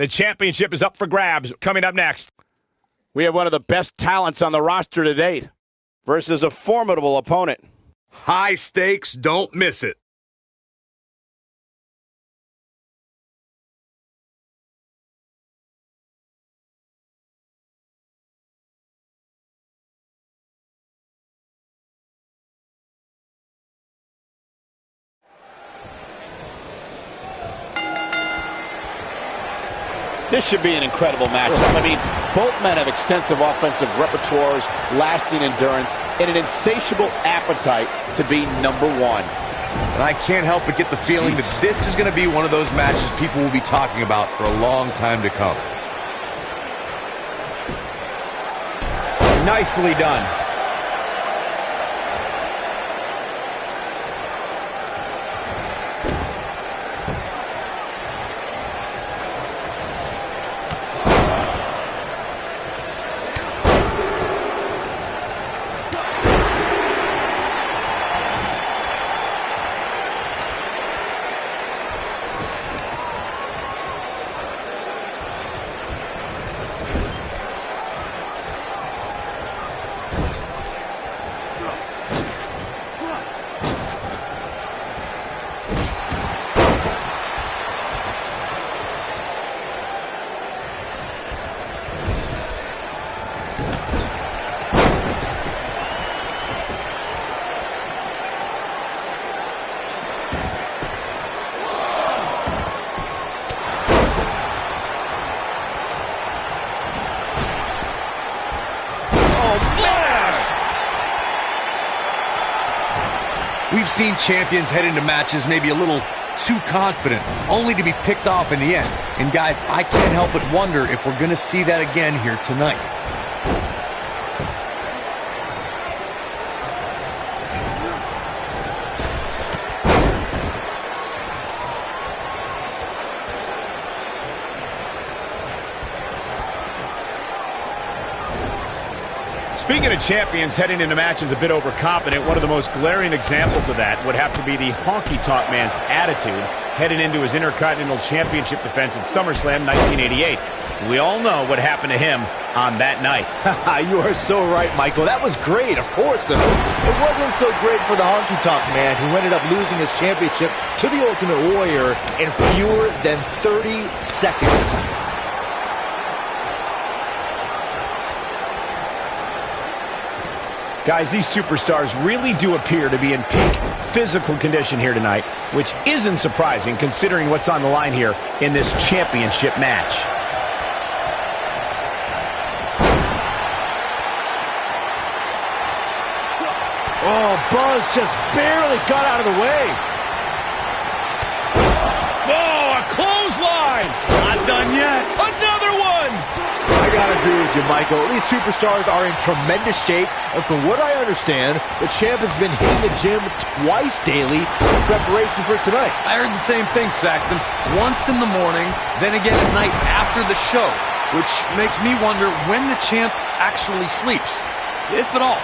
The championship is up for grabs. Coming up next, we have one of the best talents on the roster to date versus a formidable opponent. High stakes, don't miss it. This should be an incredible matchup. I mean, both men have extensive offensive repertoires, lasting endurance, and an insatiable appetite to be number one. And I can't help but get the feeling that this is going to be one of those matches people will be talking about for a long time to come. Nicely done. We've seen champions head into matches maybe a little too confident, only to be picked off in the end. And guys, I can't help but wonder if we're going to see that again here tonight. Speaking of champions heading into matches a bit overconfident, one of the most glaring examples of that would have to be the honky-tonk man's attitude heading into his Intercontinental Championship defense at SummerSlam 1988. We all know what happened to him on that night. You are so right, Michael. That was great, of course. It wasn't so great for the honky-tonk man who ended up losing his championship to the Ultimate Warrior in fewer than 30 seconds. Guys, these superstars really do appear to be in peak physical condition here tonight, which isn't surprising considering what's on the line here in this championship match. Oh, Buzz just barely got out of the way. Oh, a clothesline! Not done yet. Another one! I gotta agree with you, Michael. These superstars are in tremendous shape, and from what I understand, the champ has been hitting the gym twice daily in preparation for tonight. I heard the same thing, Saxton. Once in the morning, then again at night after the show, which makes me wonder when the champ actually sleeps, if at all.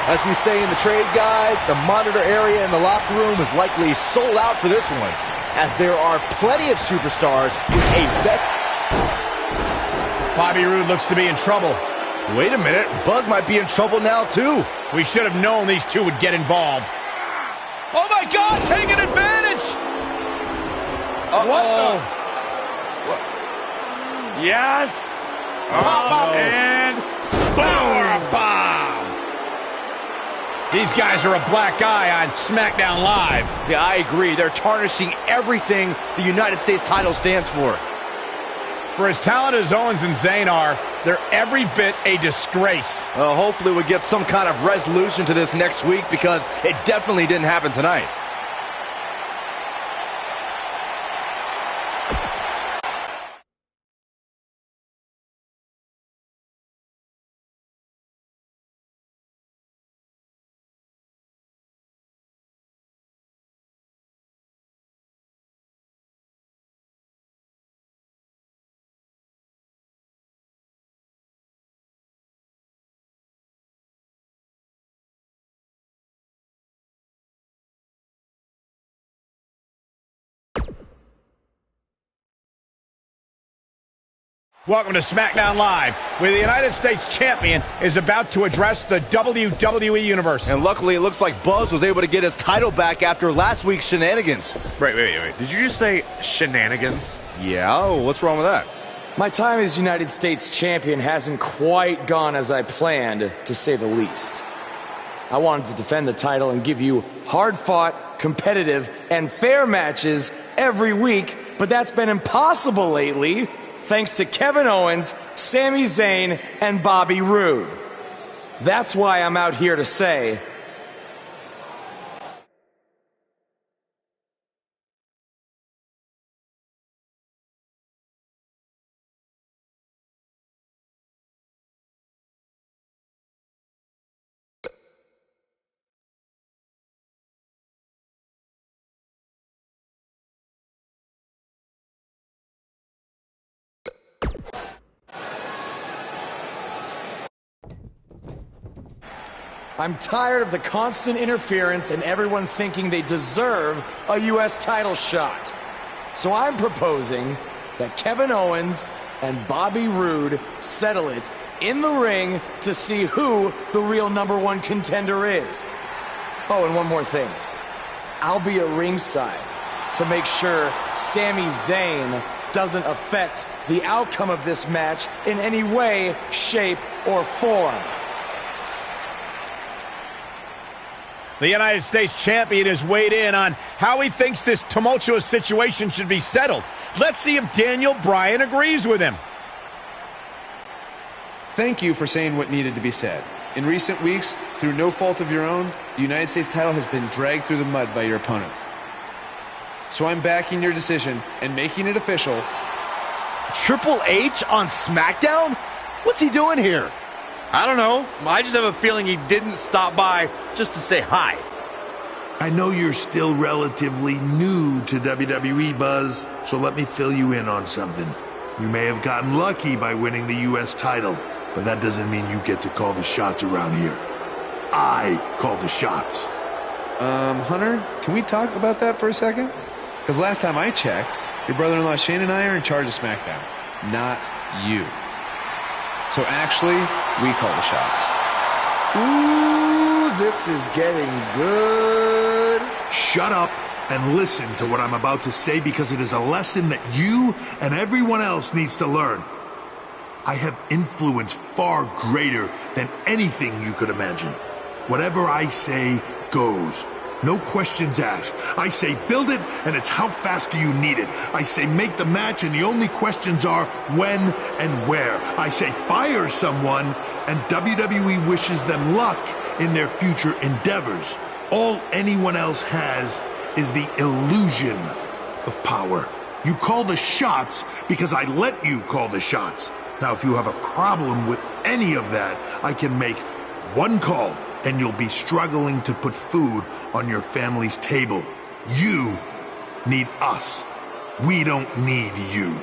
As we say in the trade, guys, the monitor area in the locker room is likely sold out for this one, as there are plenty of superstars with a vet. Bobby Roode looks to be in trouble. Wait a minute, Buzz might be in trouble now, too. We should have known these two would get involved. Oh, my God, taking advantage! What the? Yes! Pop up and power bomb! These guys are a black eye on SmackDown Live. Yeah, I agree. They're tarnishing everything the United States title stands for. For as talented as Owens and Zayn are, they're every bit a disgrace. Well, hopefully we get some kind of resolution to this next week, because it definitely didn't happen tonight. Welcome to SmackDown Live, where the United States Champion is about to address the WWE Universe. And luckily, it looks like Buzz was able to get his title back after last week's shenanigans. Wait. Did you just say shenanigans? Yeah, what's wrong with that? My time as United States Champion hasn't quite gone as I planned, to say the least. I wanted to defend the title and give you hard-fought, competitive, and fair matches every week, but that's been impossible lately, thanks to Kevin Owens, Sami Zayn, and Bobby Roode. That's why I'm out here to say, I'm tired of the constant interference and everyone thinking they deserve a U.S. title shot. So I'm proposing that Kevin Owens and Bobby Roode settle it in the ring to see who the real #1 contender is. Oh, and one more thing. I'll be at ringside to make sure Sami Zayn doesn't affect the outcome of this match in any way, shape, or form. The United States Champion has weighed in on how he thinks this tumultuous situation should be settled. Let's see if Daniel Bryan agrees with him. Thank you for saying what needed to be said. In recent weeks, through no fault of your own, the United States title has been dragged through the mud by your opponent. So I'm backing your decision and making it official. Triple H on SmackDown? What's he doing here? I don't know. I just have a feeling he didn't stop by just to say hi. I know you're still relatively new to WWE, Buzz, so let me fill you in on something. You may have gotten lucky by winning the U.S. title, but that doesn't mean you get to call the shots around here. I call the shots. Hunter, can we talk about that for a second? Because last time I checked, your brother-in-law Shane and I are in charge of SmackDown, not you. So actually, we call the shots. Ooh, this is getting good. Shut up and listen to what I'm about to say, because it is a lesson that you and everyone else needs to learn. I have influence far greater than anything you could imagine. Whatever I say goes. No questions asked. I say build it, and it's how fast do you need it. I say make the match, and the only questions are when and where. I say fire someone, and WWE wishes them luck in their future endeavors. All anyone else has is the illusion of power. You call the shots because I let you call the shots. Now, if you have a problem with any of that, I can make one call, and you'll be struggling to put food on your family's table. You need us. We don't need you.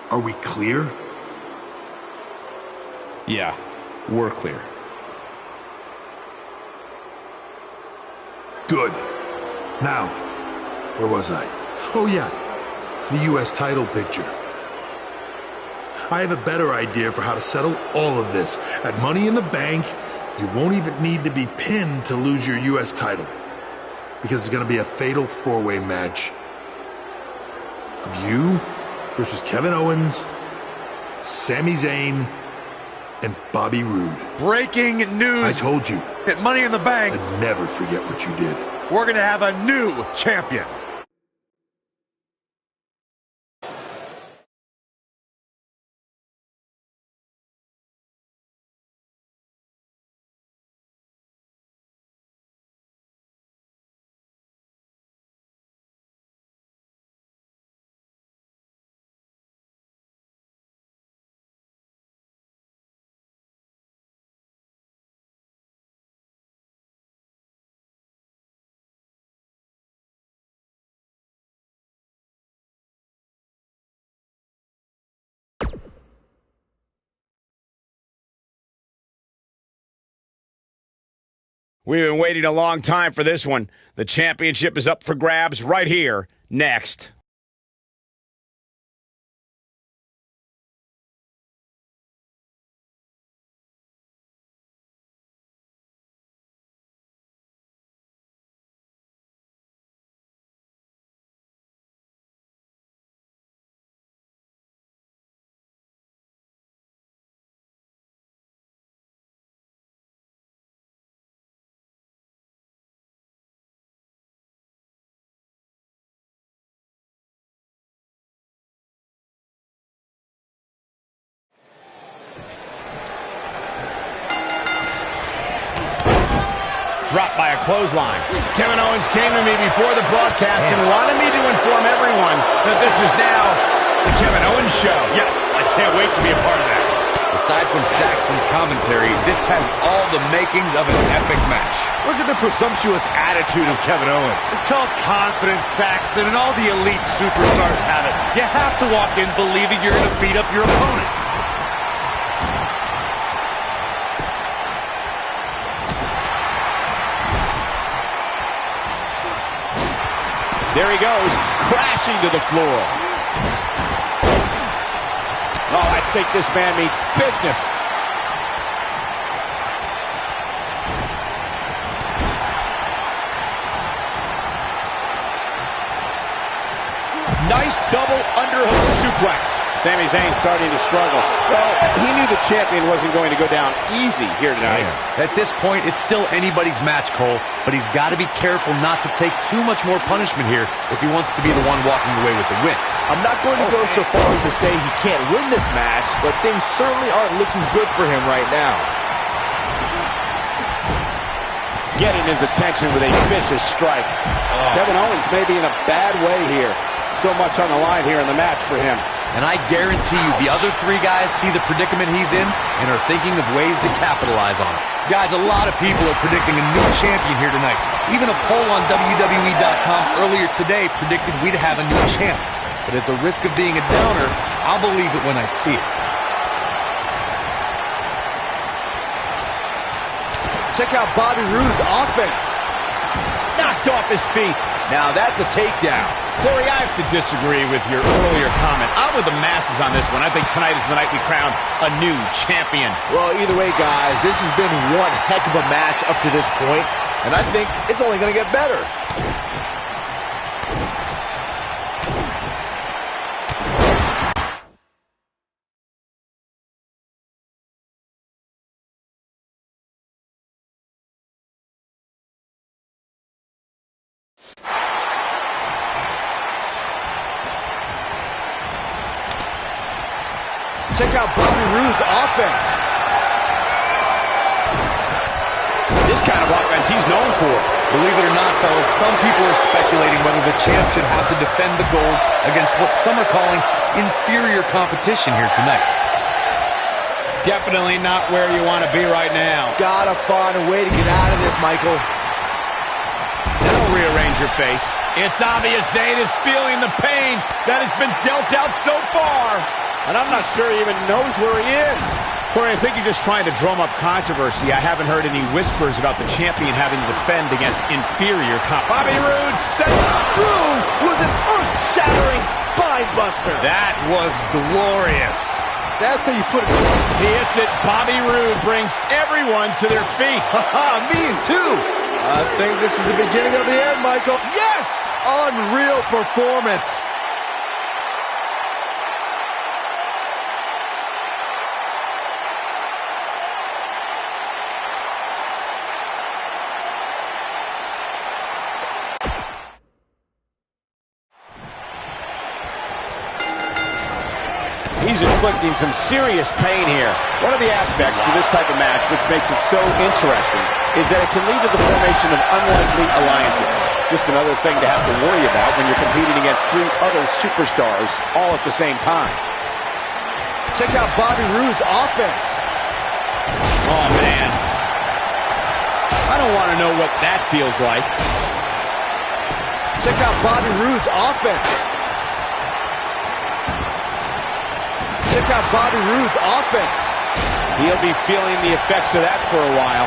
Are we clear? Yeah, we're clear. Good. Now, where was I? Oh yeah, the U.S. title picture. I have a better idea for how to settle all of this. At Money in the Bank, you won't even need to be pinned to lose your U.S. title. Because it's going to be a fatal four-way match of you versus Kevin Owens, Sami Zayn, and Bobby Roode. Breaking news. I told you. At Money in the Bank, I'd never forget what you did. we're going to have a new champion. We've been waiting a long time for this one. The championship is up for grabs right here, next. Dropped by a clothesline. Kevin Owens came to me before the broadcast and wanted me to inform everyone that this is now the Kevin Owens Show. Yes, I can't wait to be a part of that. Aside from Saxton's commentary, this has all the makings of an epic match. Look at the presumptuous attitude of Kevin Owens. It's called confidence, Saxton, and all the elite superstars have it. You have to walk in believing you're going to beat up your opponent. There he goes, crashing to the floor. Oh, I think this man means business. Nice double underhook suplex. Sami Zayn starting to struggle. Well, he knew the champion wasn't going to go down easy here tonight. At this point, it's still anybody's match, Cole, but he's got to be careful not to take too much more punishment here if he wants to be the one walking away with the win. I'm not going to go so far as to say he can't win this match, but things certainly aren't looking good for him right now. Getting his attention with a vicious strike. Kevin Owens may be in a bad way here. So much on the line here in the match for him. And I guarantee you the other three guys see the predicament he's in and are thinking of ways to capitalize on it. Guys, a lot of people are predicting a new champion here tonight. Even a poll on WWE.com earlier today predicted we'd have a new champ. But at the risk of being a downer, I'll believe it when I see it. Check out Bobby Roode's offense. Knocked off his feet. Now that's a takedown. Corey, I have to disagree with your earlier comment. I'm with the masses on this one. I think tonight is the night we crown a new champion. Well, either way, guys, this has been one heck of a match up to this point, and I think it's only going to get better. Check out Bobby Roode's offense. This kind of offense he's known for. Believe it or not, fellas, some people are speculating whether the champ should have to defend the gold against what some are calling inferior competition here tonight. Definitely not where you want to be right now. Gotta find a way to get out of this, Michael. That'll rearrange your face. It's obvious Zayn is feeling the pain that has been dealt out so far. And I'm not sure he even knows where he is. Corey, I think you're just trying to drum up controversy. I haven't heard any whispers about the champion having to defend against inferior Bobby Roode sent through with an earth-shattering spine buster. That was glorious. That's how you put it. He hits it. Bobby Roode brings everyone to their feet. Me too. I think this is the beginning of the end, Michael. Yes! Unreal performance. He's inflicting some serious pain here. One of the aspects to this type of match which makes it so interesting is that it can lead to the formation of unlikely alliances. Just another thing to have to worry about when you're competing against three other superstars all at the same time. Check out Bobby Roode's offense. Oh, man. I don't want to know what that feels like. Check out Bobby Roode's offense. Check out Bobby Roode's offense. He'll be feeling the effects of that for a while.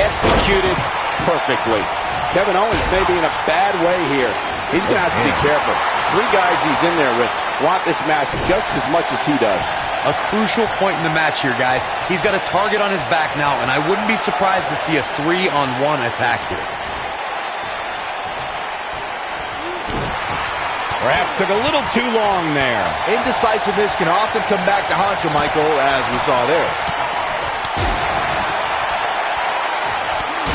Executed perfectly. Kevin Owens may be in a bad way here. He's going to have to be careful. Three guys he's in there with want this match just as much as he does. A crucial point in the match here, guys. He's got a target on his back now, and I wouldn't be surprised to see a 3-on-1 attack here. Perhaps took a little too long there. Indecisiveness can often come back to haunt you, Michael, as we saw there.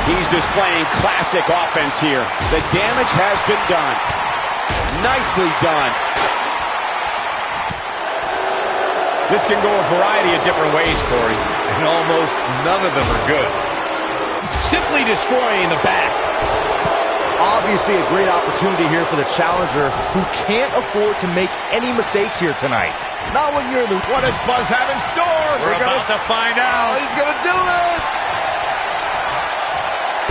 He's displaying classic offense here. The damage has been done. Nicely done. This can go a variety of different ways, Corey. And almost none of them are good. Simply destroying the back. Obviously a great opportunity here for the challenger who can't afford to make any mistakes here tonight. Not when you're in the... What does Buzz have in store? We're about to find out. Oh, he's going to do it!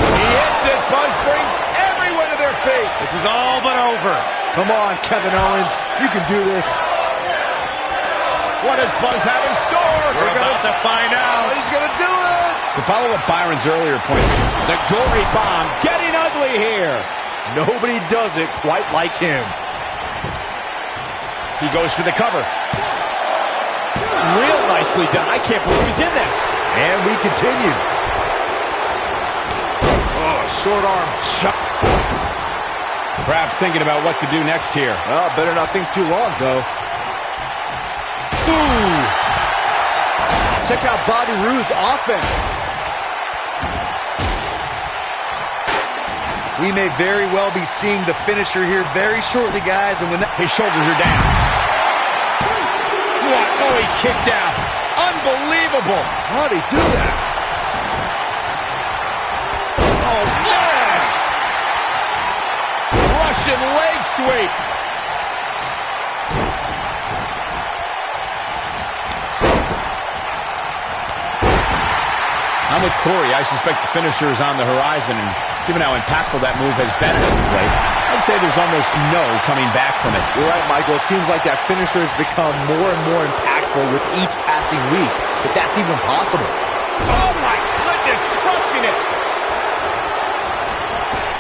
He hits it. Buzz brings everyone to their feet. This is all but over. Come on, Kevin Owens. You can do this. What does Buzz have in store? We're about to find out. Oh, he's going to do it! To follow up Byron's earlier point, the gory bomb getting ugly here. Nobody does it quite like him. He goes for the cover. Real nicely done. I can't believe he's in this. And we continue. Oh, short arm shot. Perhaps thinking about what to do next here. Well, better not think too long, though. Ooh. Check out Bobby Roode's offense. We may very well be seeing the finisher here very shortly, guys. And when his shoulders are down. What? Oh, he kicked out. Unbelievable. How'd he do that? Oh, yes! Russian leg sweep. I'm with Corey. I suspect the finisher is on the horizon, and given how impactful that move has been as of late, I'd say there's almost no coming back from it. You're right, Michael. It seems like that finisher has become more and more impactful with each passing week, if that's even possible. Oh, my goodness, crushing it.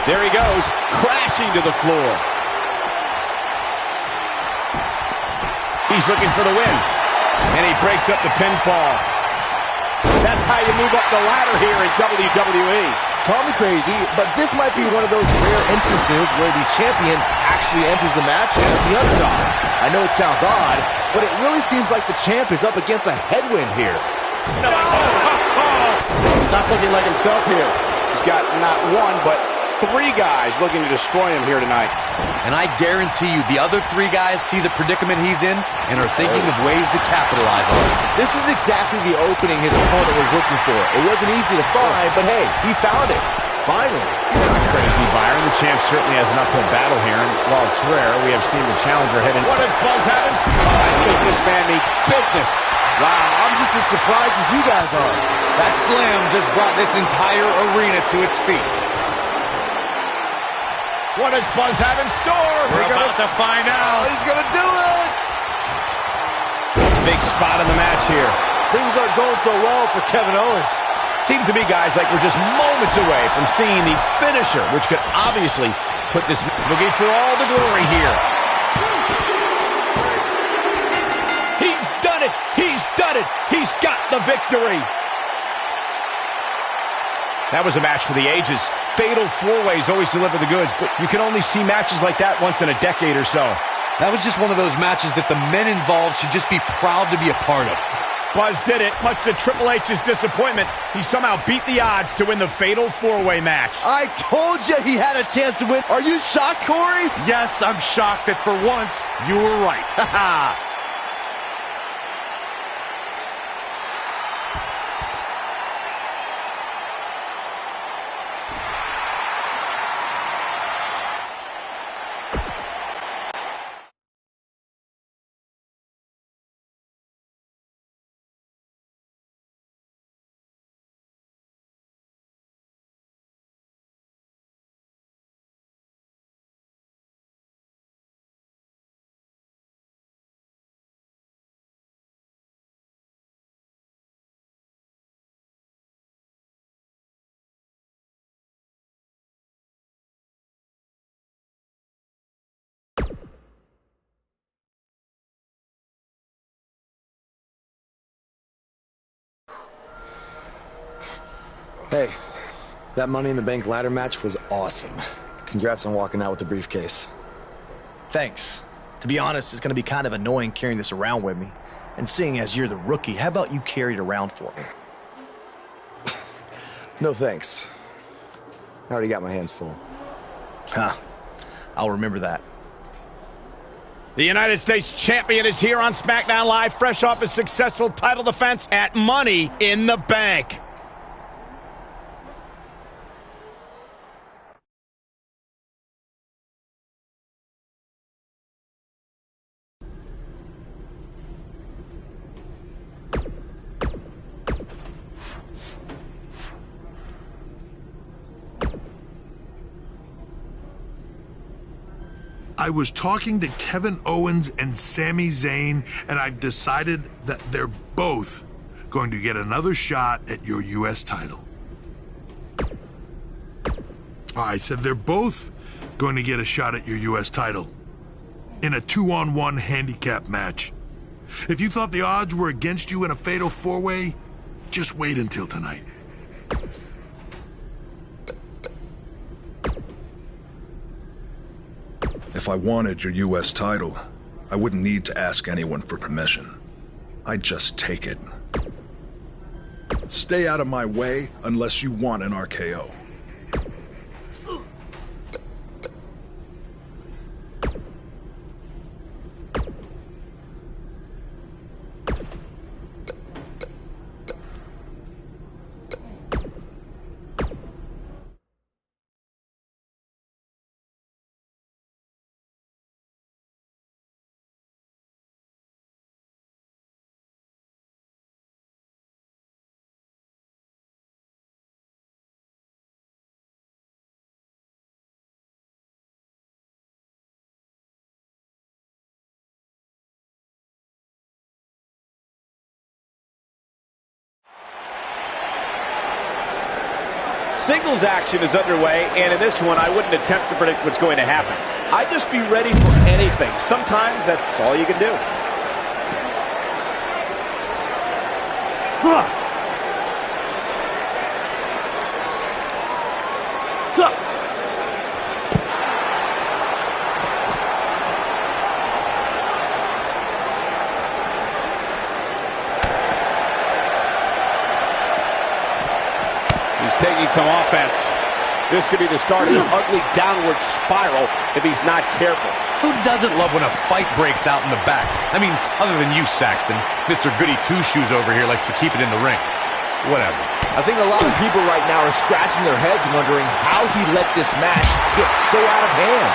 There he goes, crashing to the floor. He's looking for the win, and he breaks up the pinfall. That's how you move up the ladder here in WWE. Call me crazy, but this might be one of those rare instances where the champion actually enters the match as the underdog. I know it sounds odd, but it really seems like the champ is up against a headwind here. No. He's not looking like himself here. He's got not one, but three guys looking to destroy him here tonight. And I guarantee you the other three guys see the predicament he's in and are thinking of ways to capitalize on it. This is exactly the opening his opponent was looking for. It wasn't easy to find, but hey, he found it. Finally. You're not crazy, Byron. The champ certainly has an uphill battle here, and while it's rare, we have seen the challenger head in. What does Buzz have in store? I think this man means business. Wow, I'm just as surprised as you guys are. That slam just brought this entire arena to its feet. What does Buzz have in store? We're about to find out. Oh, he's going to do it. Big spot in the match here. Things aren't going so well for Kevin Owens. Seems to me, guys, like we're just moments away from seeing the finisher, which could obviously put this looking for all the glory here. He's done it! He's done it! He's got the victory! That was a match for the ages. Fatal four-ways always deliver the goods, but you can only see matches like that once in a decade or so. That was just one of those matches that the men involved should just be proud to be a part of. Buzz did it, much to Triple H's disappointment. He somehow beat the odds to win the fatal four-way match. I told you he had a chance to win. Are you shocked, Corey? Yes, I'm shocked that for once, you were right. Hey, that Money in the Bank ladder match was awesome. Congrats on walking out with the briefcase. Thanks. To be honest, it's going to be kind of annoying carrying this around with me. And seeing as you're the rookie, how about you carry it around for me? No thanks. I already got my hands full. Huh. I'll remember that. The United States champion is here on SmackDown Live, fresh off his successful title defense at Money in the Bank. I was talking to Kevin Owens and Sami Zayn, and I've decided that they're both going to get another shot at your U.S. title. I said they're both going to get a shot at your U.S. title in a 2-on-1 handicap match. If you thought the odds were against you in a fatal four-way, just wait until tonight. If I wanted your U.S. title, I wouldn't need to ask anyone for permission. I'd just take it. Stay out of my way unless you want an RKO. Singles action is underway, and in this one, I wouldn't attempt to predict what's going to happen. I'd just be ready for anything. Sometimes that's all you can do. He's taking some offense. This could be the start of an ugly downward spiral if he's not careful. Who doesn't love when a fight breaks out in the back? I mean, other than you, Saxton. Mr. Goody Two-Shoes over here likes to keep it in the ring. Whatever. I think a lot of people right now are scratching their heads wondering how he let this match get so out of hand.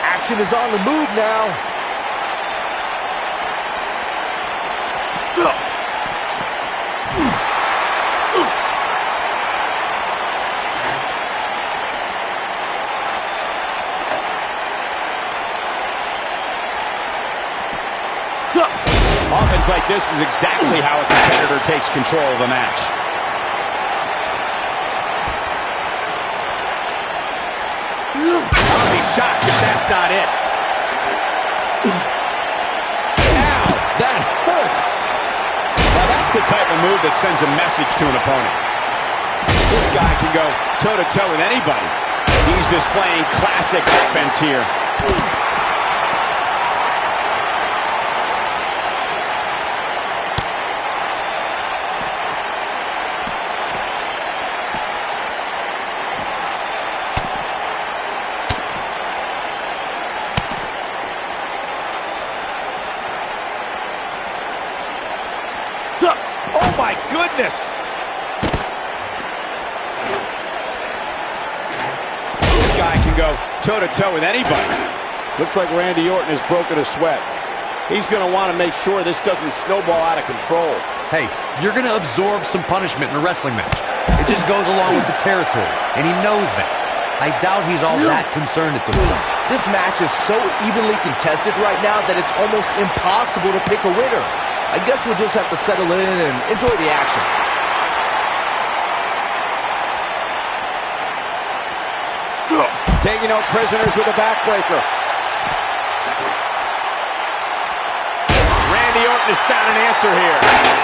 Action is on the move now. Seems like this is exactly how a competitor takes control of a match. I'll be shocked if that's not it. Ow, that hurt. Now that's the type of move that sends a message to an opponent. This guy can go toe-to-toe with anybody. He's displaying classic offense here. Oh, my goodness! This guy can go toe-to-toe with anybody. Looks like Randy Orton has broken a sweat. He's going to want to make sure this doesn't snowball out of control. Hey, you're going to absorb some punishment in a wrestling match. It just goes along with the territory, and he knows that. I doubt he's all that concerned at this point. This match is so evenly contested right now that it's almost impossible to pick a winner. I guess we'll just have to settle in and enjoy the action. Taking out prisoners with a backbreaker. Randy Orton has found an answer here.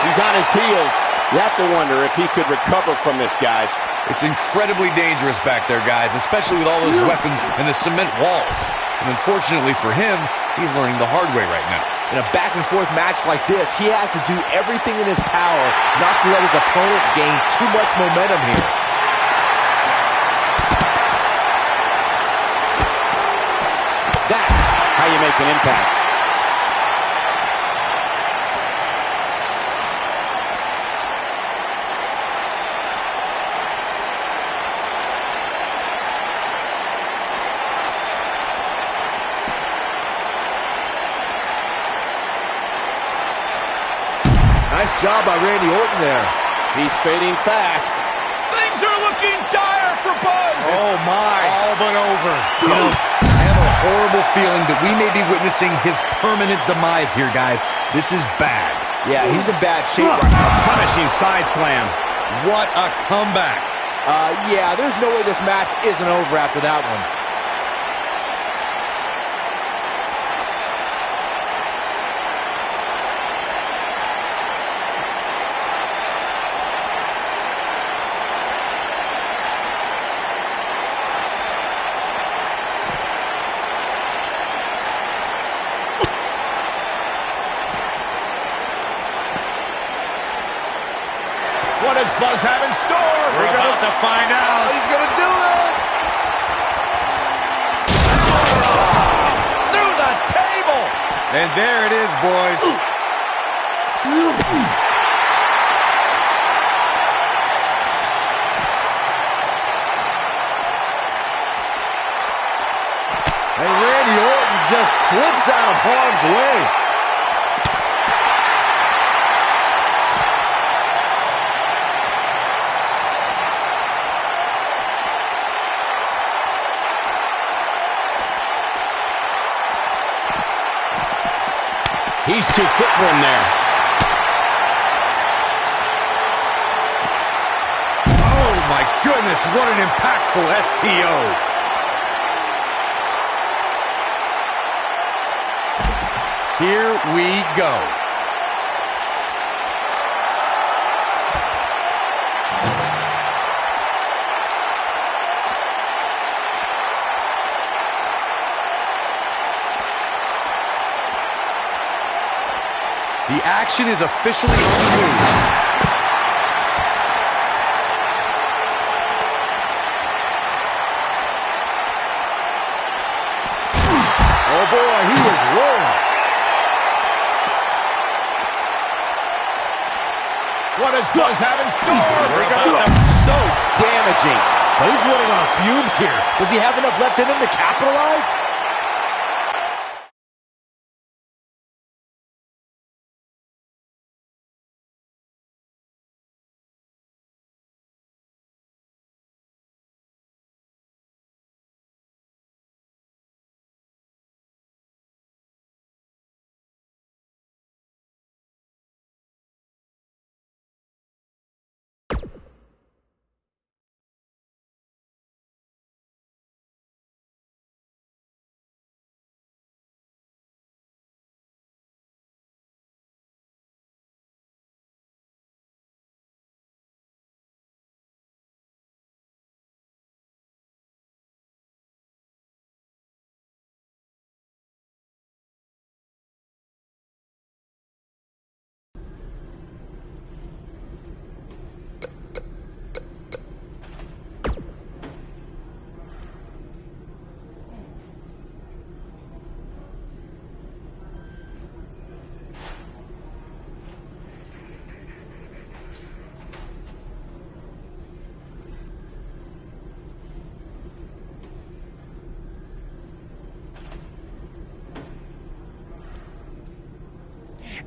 He's on his heels. You have to wonder if he could recover from this, guys. It's incredibly dangerous back there, guys, especially with all those weapons and the cement walls. And unfortunately for him, he's learning the hard way right now. In a back-and-forth match like this, he has to do everything in his power not to let his opponent gain too much momentum here. That's how you make an impact. Nice job by Randy Orton there. He's fading fast. Things are looking dire for Buzz. Oh, my. All but over. You know, I have a horrible feeling that we may be witnessing his permanent demise here, guys. This is bad. Yeah, he's in bad shape right A now. punishing side slam. What a comeback. Yeah, there's no way this match isn't over after that one. What does Buzz have in store? We're about to find out. He's going to do it! Through the table. And there it is, boys. And Randy Orton just slips out of harm's way. He's too quick for him there. Oh, my goodness, what an impactful STO. Here we go. The action is officially on the move. Oh boy, he is rolling. What does Buzz have in store? So damaging. But he's running on fumes here. Does he have enough left in him to capitalize?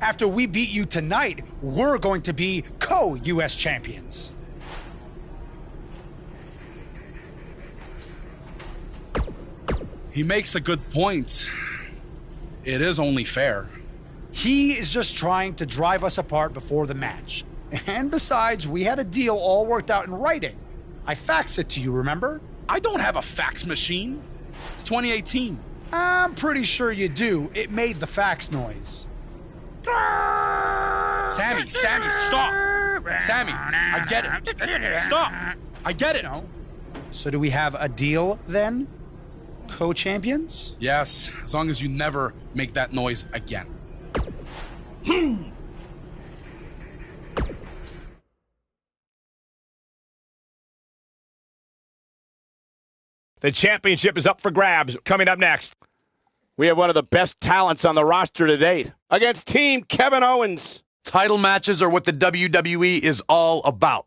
after we beat you tonight, we're going to be co-U.S. champions. He makes a good point. It is only fair. He is just trying to drive us apart before the match. And besides, we had a deal all worked out in writing. I faxed it to you, remember? I don't have a fax machine. It's 2018. I'm pretty sure you do. It made the fax noise. Sammy, stop. Sammy, I get it. Stop. I get it. No. So do we have a deal then? Co-champions? Yes, as long as you never make that noise again. The championship is up for grabs. Coming up next, we have one of the best talents on the roster to date against Team Kevin Owens. Title matches are what the WWE is all about.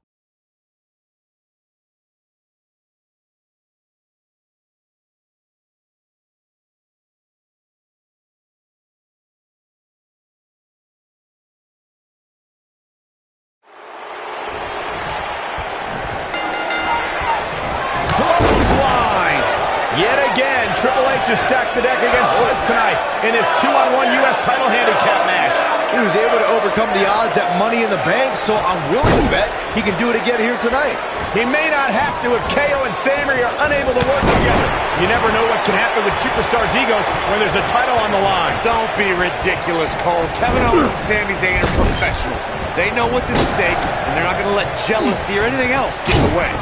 Yet again, Triple H has stacked the deck against Buzz tonight in his 2-on-1 U.S. title handicap match. He was able to overcome the odds at Money in the Bank, so I'm willing to bet he can do it again here tonight. He may not have to if KO and Sammy are unable to work together. You never know what can happen with superstars' egos when there's a title on the line. Don't be ridiculous, Cole. Kevin Owens and Sami Zayn are professionals. They know what's at stake, and they're not going to let jealousy or anything else get in the way.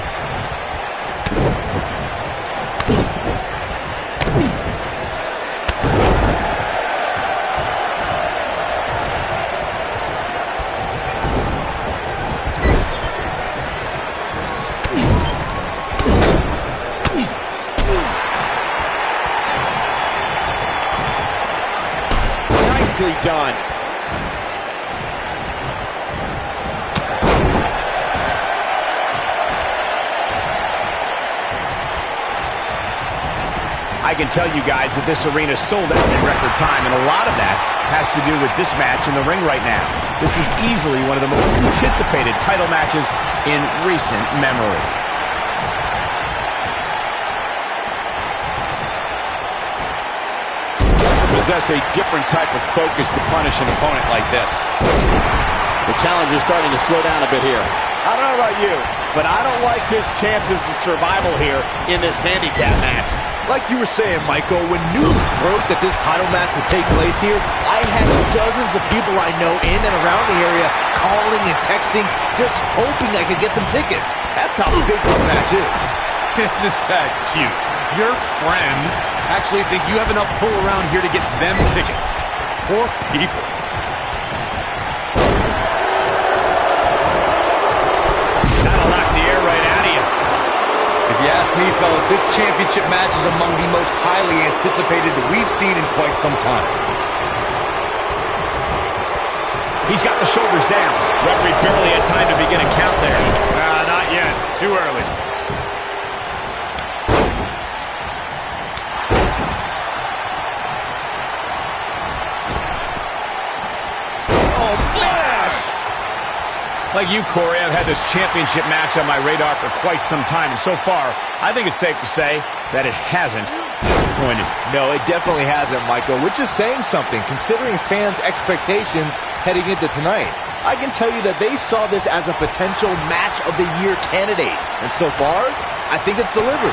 Nicely done. I can tell you guys that this arena sold out in record time, and a lot of that has to do with this match in the ring right now. This is easily one of the most anticipated title matches in recent memory. Possess a different type of focus to punish an opponent like this. The challenger's starting to slow down a bit here. I don't know about you, but I don't like his chances of survival here in this handicap match. Like you were saying, Michael, when news broke that this title match would take place here, I had dozens of people I know in and around the area calling and texting, just hoping I could get them tickets. That's how big this match is. Isn't that cute? Your friends actually think you have enough pull around here to get them tickets. Poor people. That'll knock the air right out of you. If you ask me, fellas, this championship match is among the most highly anticipated that we've seen in quite some time. He's got the shoulders down. Referee barely had time to begin a count there. Not yet. Too early. Like you, Corey, I've had this championship match on my radar for quite some time, and so far, I think it's safe to say that it hasn't disappointed. No, it definitely hasn't, Michael, which is saying something, considering fans' expectations heading into tonight. I can tell you that they saw this as a potential match of the year candidate, and so far, I think it's delivered.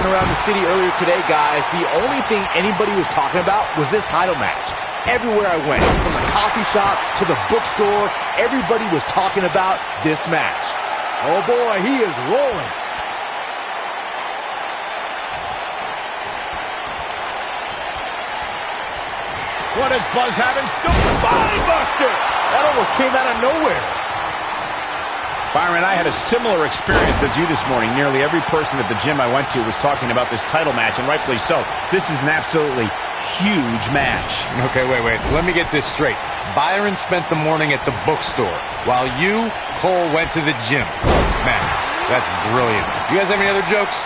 Around the city earlier today, guys, the only thing anybody was talking about was this title match. Everywhere I went, from the coffee shop to the bookstore, everybody was talking about this match. Oh boy, he is rolling. What is Buzz having? Still Spinebuster! That almost came out of nowhere. Byron, I had a similar experience as you this morning. Nearly every person at the gym I went to was talking about this title match, and rightfully so. This is an absolutely huge match. Okay, wait. Let me get this straight. Byron spent the morning at the bookstore, while you Cole went to the gym. Man, that's brilliant. You guys have any other jokes?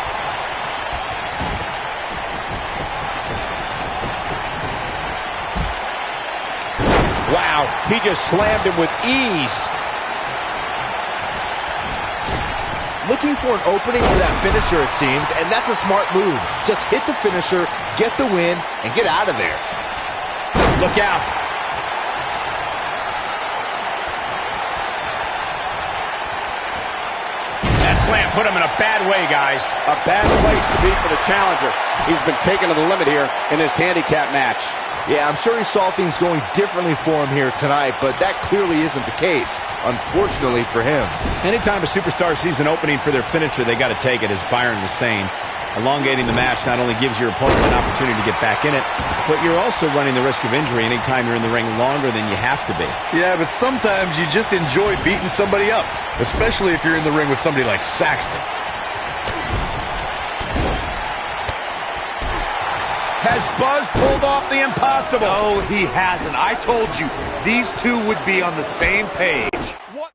Wow, he just slammed him with ease. Looking for an opening for that finisher, it seems, and that's a smart move. Just hit the finisher, get the win, and get out of there. Look out. That slam put him in a bad way, guys. A bad place to be for the challenger. He's been taken to the limit here in this handicap match. Yeah, I'm sure he saw things going differently for him here tonight, but that clearly isn't the case, unfortunately for him. Anytime a superstar sees an opening for their finisher, they got to take it, as Byron was saying. Elongating the match not only gives your opponent an opportunity to get back in it, but you're also running the risk of injury anytime you're in the ring longer than you have to be. Yeah, but sometimes you just enjoy beating somebody up, especially if you're in the ring with somebody like Saxton. Has Buzz pulled off the impossible? No, he hasn't. I told you, these two would be on the same page. What?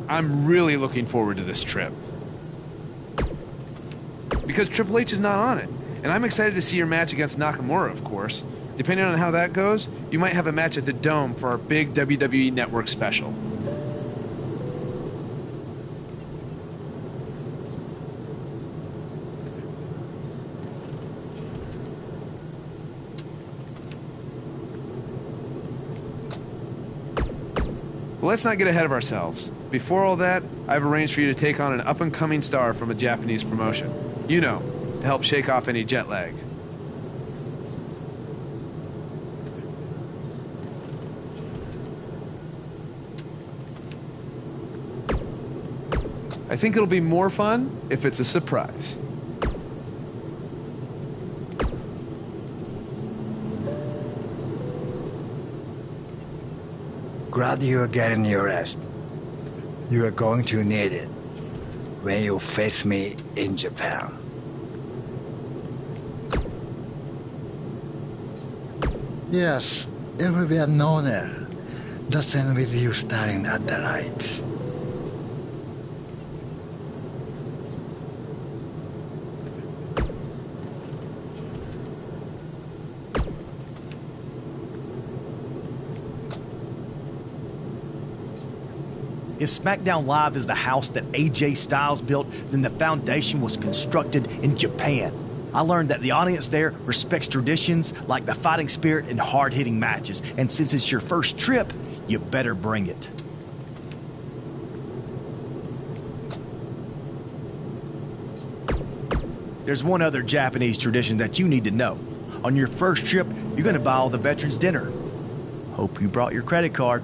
I'm really looking forward to this trip. Because Triple H is not on it. And I'm excited to see your match against Nakamura, of course. Depending on how that goes, you might have a match at the Dome for our big WWE Network special. But let's not get ahead of ourselves. Before all that, I've arranged for you to take on an up-and-coming star from a Japanese promotion. You know, to help shake off any jet lag. I think it'll be more fun if it's a surprise. Glad you are getting your rest. You are going to need it when you face me in Japan. Yes, it will be an honor. Just end with you starting at the lights. If SmackDown Live is the house that AJ Styles built, then the foundation was constructed in Japan. I learned that the audience there respects traditions like the fighting spirit and hard-hitting matches. And since it's your first trip, you better bring it. There's one other Japanese tradition that you need to know. On your first trip, you're going to buy all the veterans dinner. Hope you brought your credit card.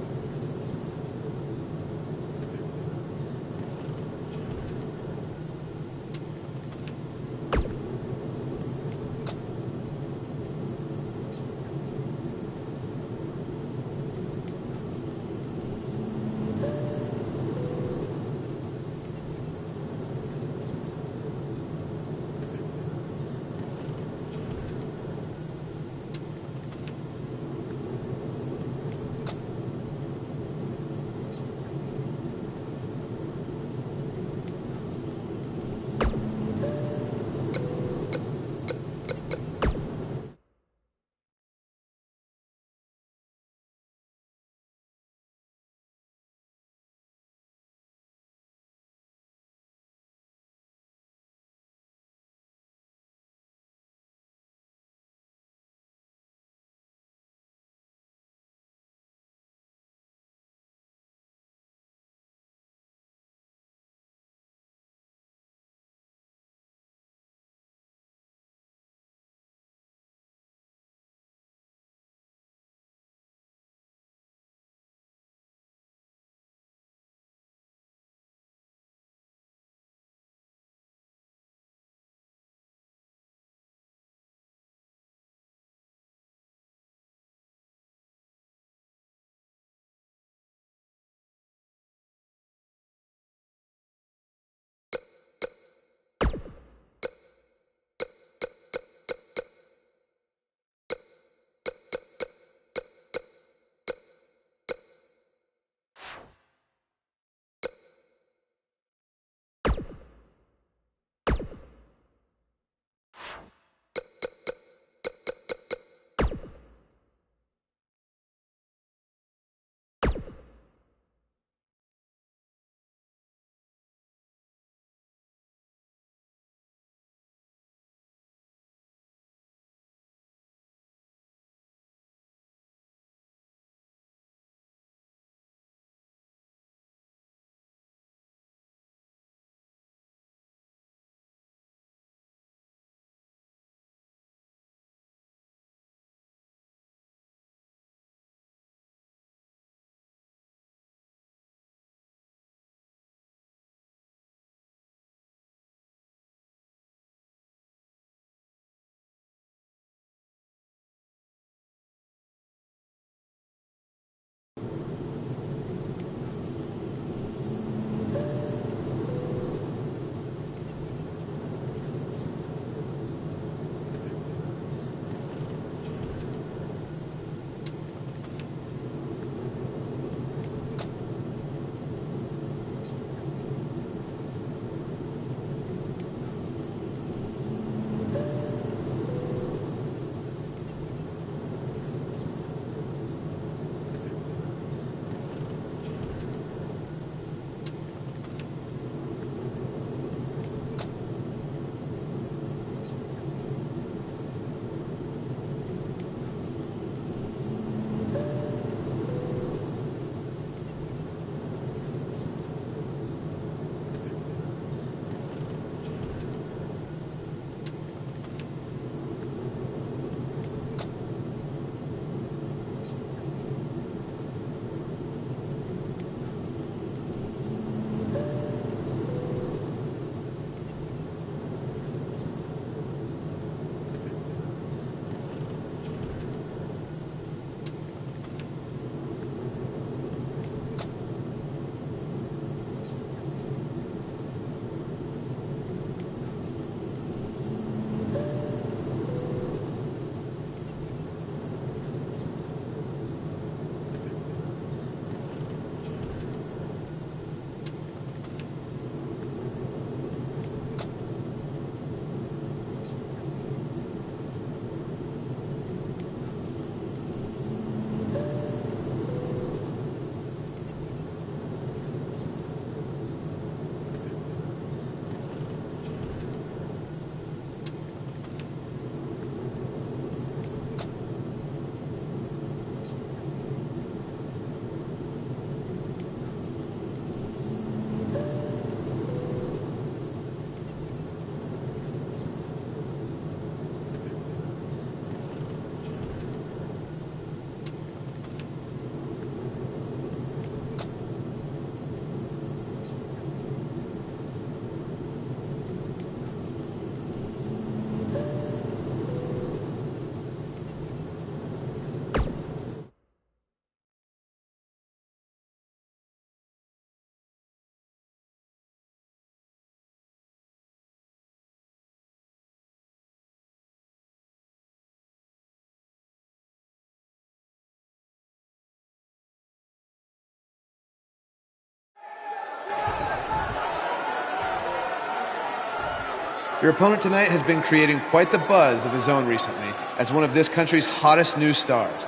Your opponent tonight has been creating quite the buzz of his own recently as one of this country's hottest new stars.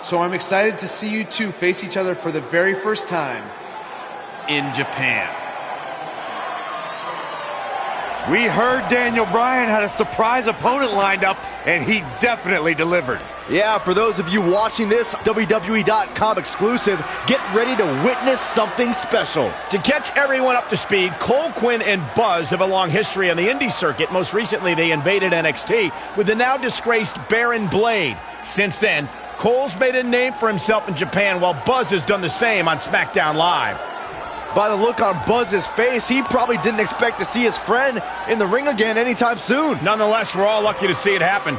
So I'm excited to see you two face each other for the very first time in Japan. We heard Daniel Bryan had a surprise opponent lined up, and he definitely delivered. Yeah, for those of you watching this WWE.com exclusive, get ready to witness something special. To catch everyone up to speed, Cole, Quinn, and Buzz have a long history on the indie circuit. Most recently, they invaded NXT with the now disgraced Baron Blade. Since then, Cole's made a name for himself in Japan, while Buzz has done the same on SmackDown Live. By the look on Buzz's face, he probably didn't expect to see his friend in the ring again anytime soon. Nonetheless, we're all lucky to see it happen.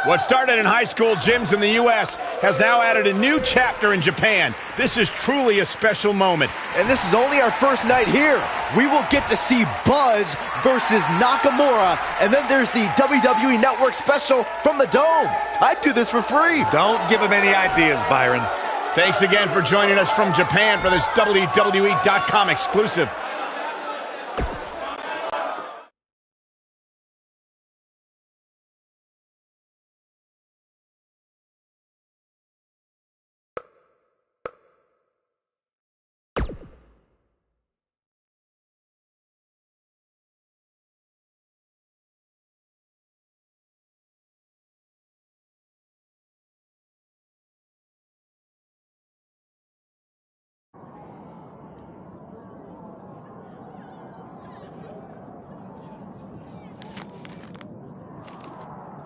What started in high school gyms in the U.S. has now added a new chapter in Japan. This is truly a special moment. And this is only our first night here. We will get to see Buzz versus Nakamura, and then there's the WWE Network special from the Dome. I'd do this for free. Don't give him any ideas, Byron. Thanks again for joining us from Japan for this WWE.com exclusive.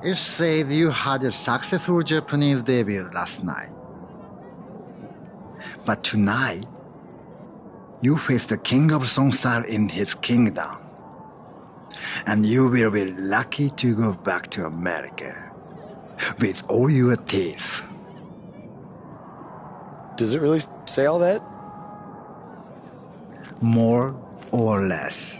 It said you had a successful Japanese debut last night. But tonight, you face the king of Songstar in his kingdom. And you will be lucky to go back to America with all your teeth. Does it really say all that? More or less.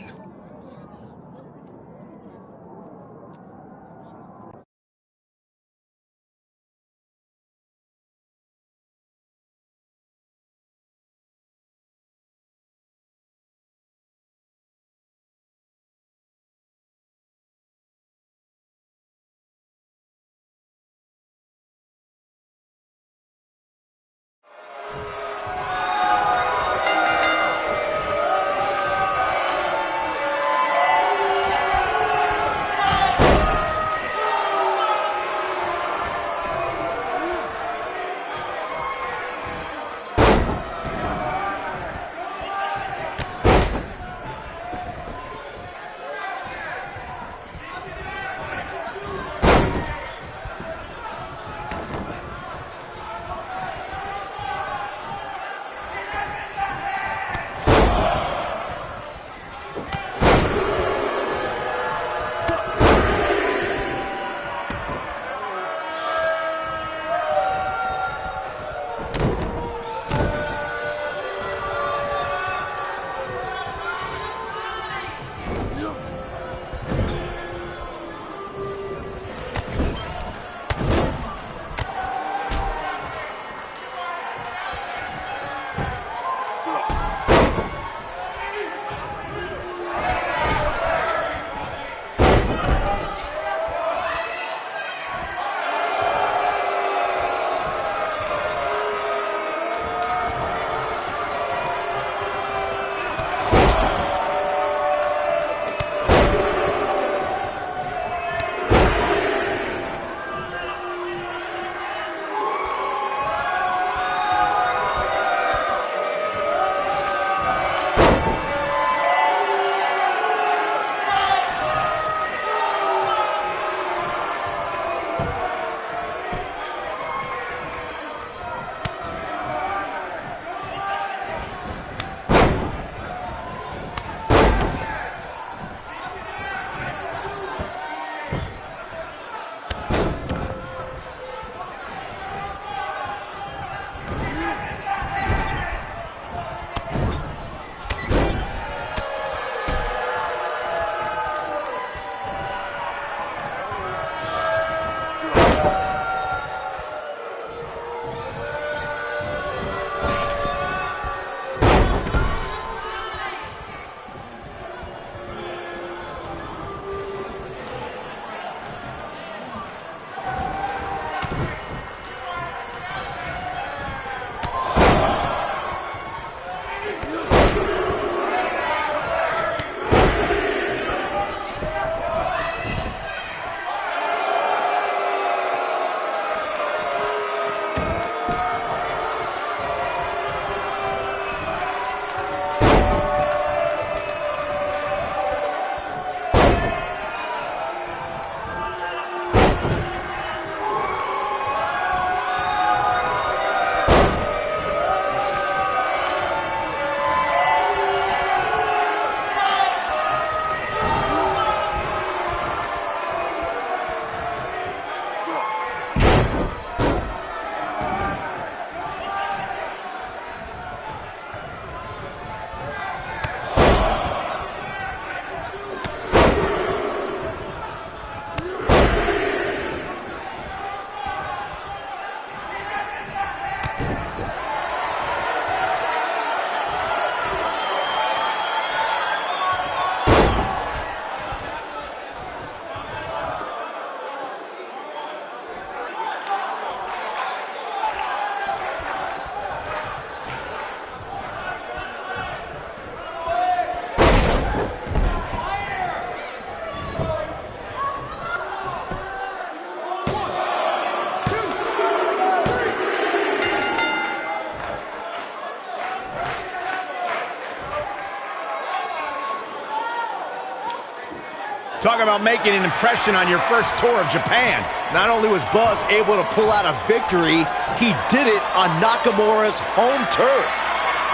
Talk about making an impression on your first tour of Japan. Not only was Buzz able to pull out a victory, he did it on Nakamura's home turf.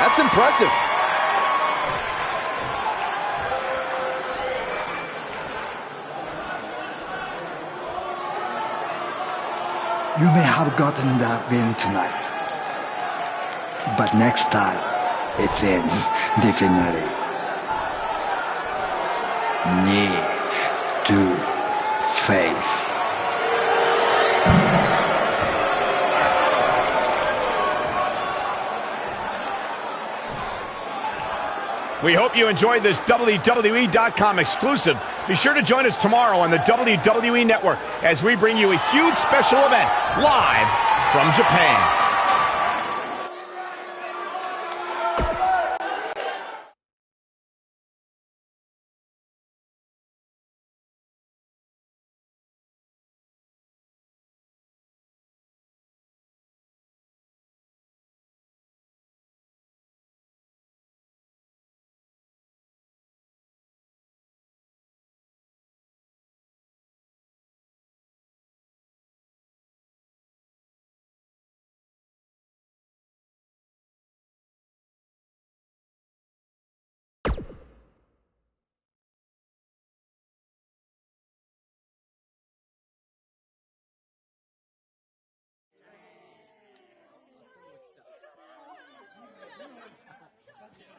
That's impressive. You may have gotten that win tonight, but next time it ends differently. Knee to face. We hope you enjoyed this WWE.com exclusive. Be sure to join us tomorrow on the WWE Network as we bring you a huge special event live from Japan.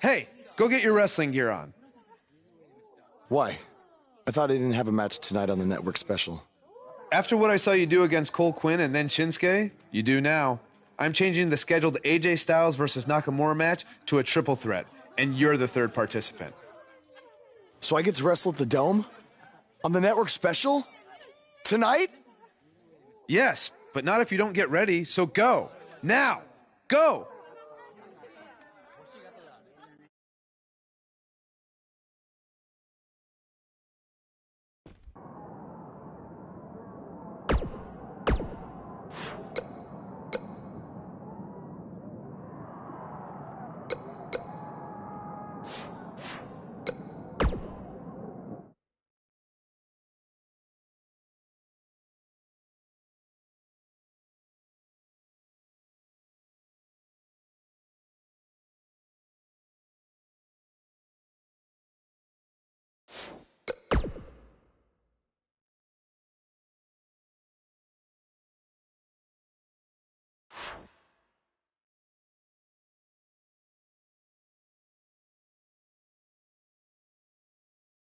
Hey, go get your wrestling gear on. Why? I thought I didn't have a match tonight on the network special. After what I saw you do against Cole Quinn and then Shinsuke, you do now. I'm changing the scheduled AJ Styles versus Nakamura match to a triple threat, and you're the third participant. So I get to wrestle at the Dome? On the network special? Tonight? Yes, but not if you don't get ready, so go. Now! Go!